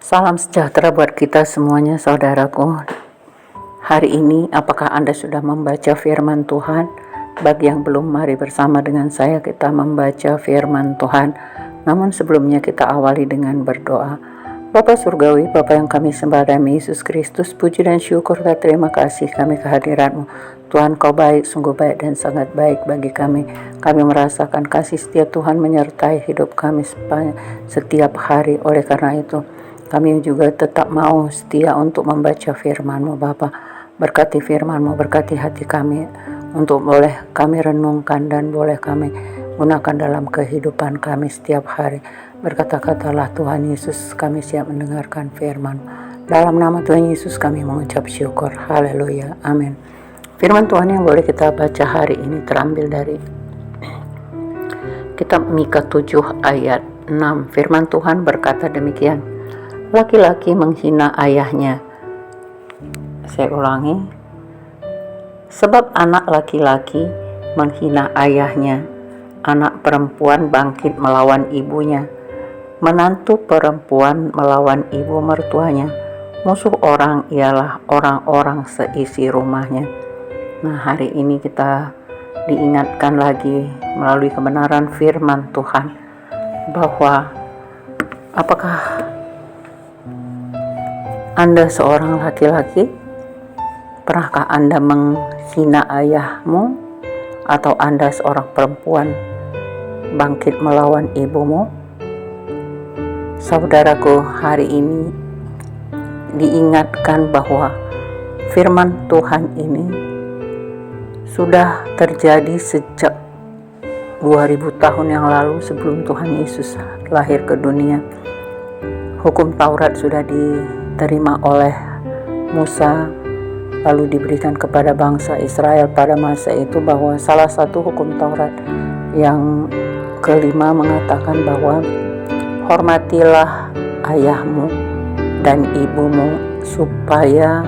Salam sejahtera buat kita semuanya, saudaraku. Hari ini, apakah Anda sudah membaca firman Tuhan? Bagi yang belum, mari bersama dengan saya kita membaca firman Tuhan. Namun sebelumnya kita awali dengan berdoa. Bapa Surgawi, Bapa yang kami sembah dalam Yesus Kristus, puji dan syukur dan terima kasih kami kehadirat-Mu. Tuhan, Kau baik, sungguh baik dan sangat baik bagi kami. Kami merasakan kasih setia Tuhan menyertai hidup kami setiap hari. Oleh karena itu, kami juga tetap mau setia untuk membaca firman-Mu, Bapa. Berkati firman-Mu, berkati hati kami untuk boleh kami renungkan dan boleh kami gunakan dalam kehidupan kami setiap hari. Berkata-katalah Tuhan Yesus, kami siap mendengarkan firman. Dalam nama Tuhan Yesus kami mengucap syukur. Haleluya. Amin. Firman Tuhan yang boleh kita baca hari ini terambil dari kitab Mika 7 ayat 6. Firman Tuhan berkata demikian. Laki-laki menghina ayahnya. Saya ulangi. Sebab anak laki-laki menghina ayahnya, anak perempuan bangkit melawan ibunya, menantu perempuan melawan ibu mertuanya, musuh orang ialah orang-orang seisi rumahnya. Nah, hari ini kita diingatkan lagi melalui kebenaran firman Tuhan bahwa apakah Anda seorang laki-laki? Pernahkah Anda menghina ayahmu? Atau Anda seorang perempuan bangkit melawan ibumu? Saudaraku, hari ini diingatkan bahwa firman Tuhan ini sudah terjadi sejak 2000 tahun yang lalu sebelum Tuhan Yesus lahir ke dunia. Hukum Taurat sudah diterima oleh Musa, lalu diberikan kepada bangsa Israel pada masa itu, bahwa salah satu hukum Taurat yang kelima mengatakan bahwa hormatilah ayahmu dan ibumu supaya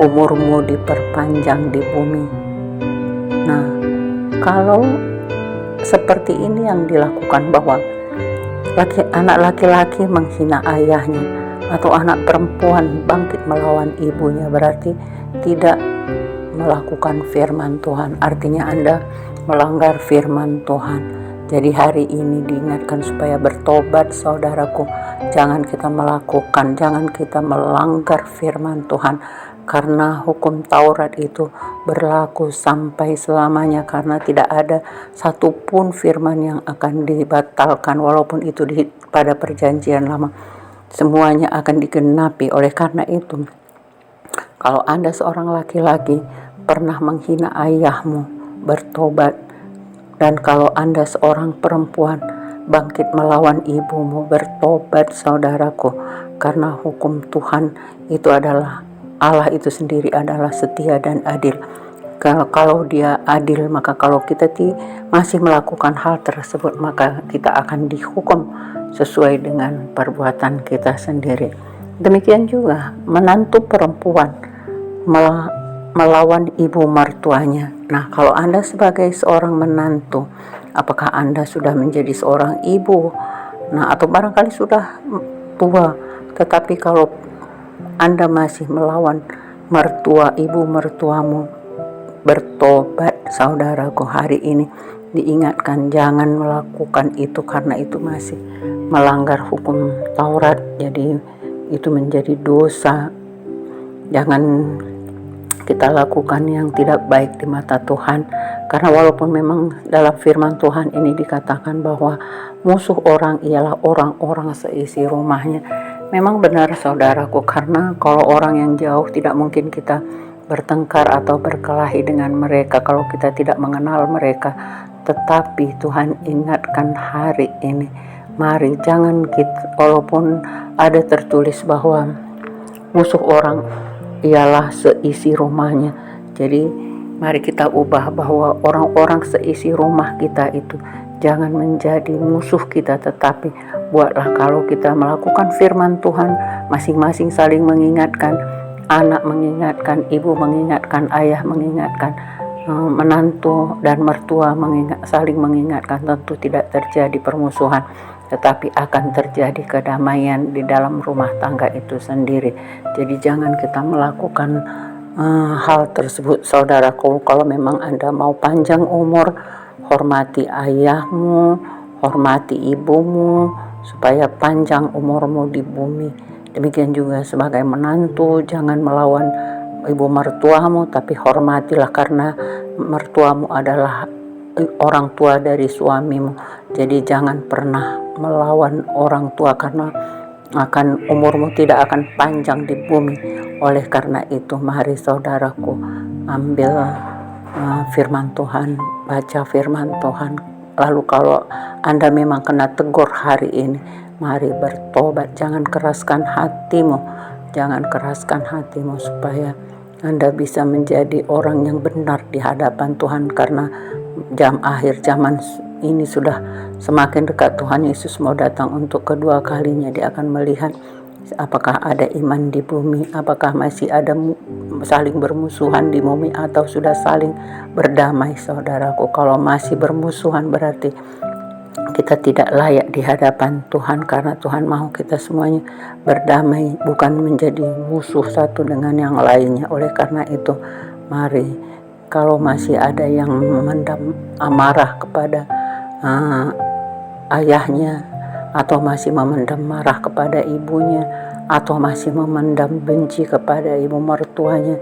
umurmu diperpanjang di bumi. Nah, kalau seperti ini yang dilakukan, bahwa anak laki-laki menghina ayahnya atau anak perempuan bangkit melawan ibunya, berarti tidak melakukan firman Tuhan. Artinya Anda melanggar firman Tuhan. Jadi hari ini diingatkan supaya bertobat, saudaraku. Jangan kita melanggar firman Tuhan, karena hukum Taurat itu berlaku sampai selamanya, karena tidak ada satupun firman yang akan dibatalkan, walaupun itu pada perjanjian lama. Semuanya akan digenapi. Oleh karena itu, kalau Anda seorang laki-laki pernah menghina ayahmu, bertobat. Dan kalau Anda seorang perempuan bangkit melawan ibumu, bertobat, saudaraku. Karena hukum Tuhan itu adalah, Allah itu sendiri adalah setia dan adil. Kalau dia adil, maka kalau kita masih melakukan hal tersebut, maka kita akan dihukum sesuai dengan perbuatan kita sendiri. Demikian juga menantu perempuan melawan ibu mertuanya. Nah, kalau Anda sebagai seorang menantu, apakah Anda sudah menjadi seorang ibu? Nah, atau barangkali sudah tua, tetapi kalau Anda masih melawan ibu mertuamu, bertobat, saudaraku. Hari ini diingatkan jangan melakukan itu, karena itu masih melanggar hukum Taurat. Jadi itu menjadi dosa. Jangan kita lakukan yang tidak baik di mata Tuhan, karena walaupun memang dalam firman Tuhan ini dikatakan bahwa musuh orang ialah orang-orang seisi rumahnya. Memang benar, saudaraku, karena kalau orang yang jauh tidak mungkin kita bertengkar atau berkelahi dengan mereka kalau kita tidak mengenal mereka. Tetapi Tuhan ingatkan hari ini, mari jangan kita, walaupun ada tertulis bahwa musuh orang ialah seisi rumahnya. Jadi mari kita ubah bahwa orang-orang seisi rumah kita itu jangan menjadi musuh kita, tetapi buatlah kalau kita melakukan firman Tuhan, masing-masing saling mengingatkan, anak mengingatkan, ibu mengingatkan, ayah mengingatkan, menantu dan mertua saling mengingatkan, tentu tidak terjadi permusuhan. tetapi akan terjadi kedamaian di dalam rumah tangga itu sendiri. Jadi jangan kita melakukan hal tersebut, saudaraku. Kalau memang Anda mau panjang umur, hormati ayahmu, hormati ibumu, supaya panjang umurmu di bumi. Demikian juga sebagai menantu, jangan melawan ibu mertuamu, tapi hormatilah, karena mertuamu adalah orang tua dari suamimu. Jadi jangan pernah melawan orang tua, karena umurmu tidak akan panjang di bumi. Oleh karena itu, mari saudaraku, ambil firman Tuhan, baca firman Tuhan. Lalu kalau Anda memang kena tegur hari ini, mari bertobat. Jangan keraskan hatimu, supaya Anda bisa menjadi orang yang benar di hadapan Tuhan, karena akhir zaman ini sudah semakin dekat. Tuhan Yesus mau datang untuk kedua kalinya. Dia akan melihat apakah ada iman di bumi, apakah masih ada saling bermusuhan di bumi, atau sudah saling berdamai, saudaraku. Kalau masih bermusuhan, berarti kita tidak layak di hadapan Tuhan, karena Tuhan mau kita semuanya berdamai, bukan menjadi musuh satu dengan yang lainnya. Oleh karena itu, mari, kalau masih ada yang memendam amarah kepada ayahnya, atau masih memendam marah kepada ibunya, atau masih memendam benci kepada ibu mertuanya,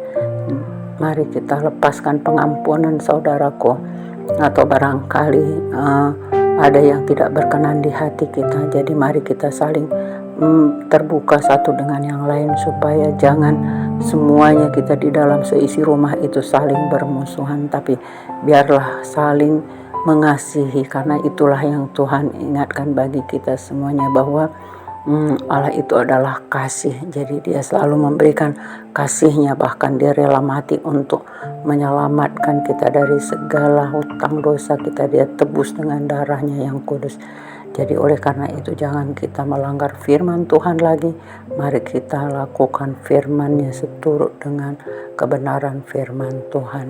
mari kita lepaskan pengampunan, saudaraku. Atau barangkali ada yang tidak berkenan di hati kita, jadi mari kita saling terbuka satu dengan yang lain, supaya jangan semuanya kita di dalam seisi rumah itu saling bermusuhan, tapi biarlah saling mengasihi, karena itulah yang Tuhan ingatkan bagi kita semuanya, bahwa Allah itu adalah kasih. Jadi Dia selalu memberikan kasih-Nya, bahkan Dia rela mati untuk menyelamatkan kita dari segala hutang dosa kita. Dia tebus dengan darah-Nya yang kudus. Jadi oleh karena itu, jangan kita melanggar firman Tuhan lagi. Mari kita lakukan firman-Nya seturut dengan kebenaran firman Tuhan.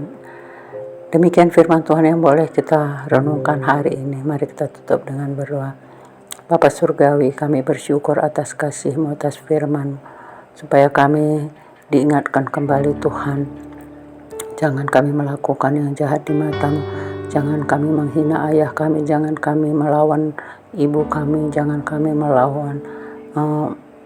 Demikian firman Tuhan yang boleh kita renungkan hari ini. Mari kita tutup dengan berdoa. Bapa Surgawi, kami bersyukur atas kasih-Mu, atas firman, supaya kami diingatkan kembali, Tuhan. Jangan kami melakukan yang jahat di mata-Mu. Jangan kami menghina ayah kami. Jangan kami melawan ibu kami. Jangan kami melawan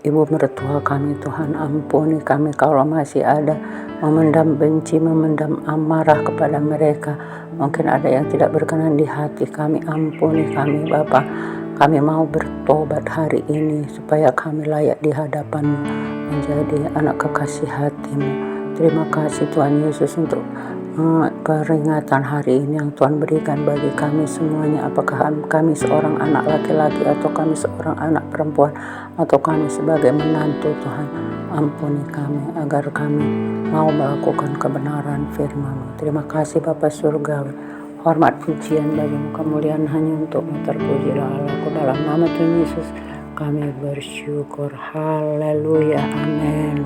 ibu mertua kami. Tuhan, ampuni kami kalau masih ada memendam benci, memendam amarah kepada mereka. Mungkin ada yang tidak berkenan di hati kami. Ampuni kami, Bapa. Kami mau bertobat hari ini, supaya kami layak di hadapan menjadi anak kekasih hati-Mu. Terima kasih Tuhan Yesus untuk peringatan hari ini yang Tuhan berikan bagi kami semuanya. Apakah kami seorang anak laki-laki, atau kami seorang anak perempuan, atau kami sebagai menantu, Tuhan, ampuni kami agar kami mau melakukan kebenaran firman-Mu. Terima kasih Bapa Surgawi. Hormat pujian bagi-Mu, kemuliaan hanya untuk-Mu. Terpujilah Allahku. Dalam nama Tuhan Yesus kami bersyukur. Haleluya, amin.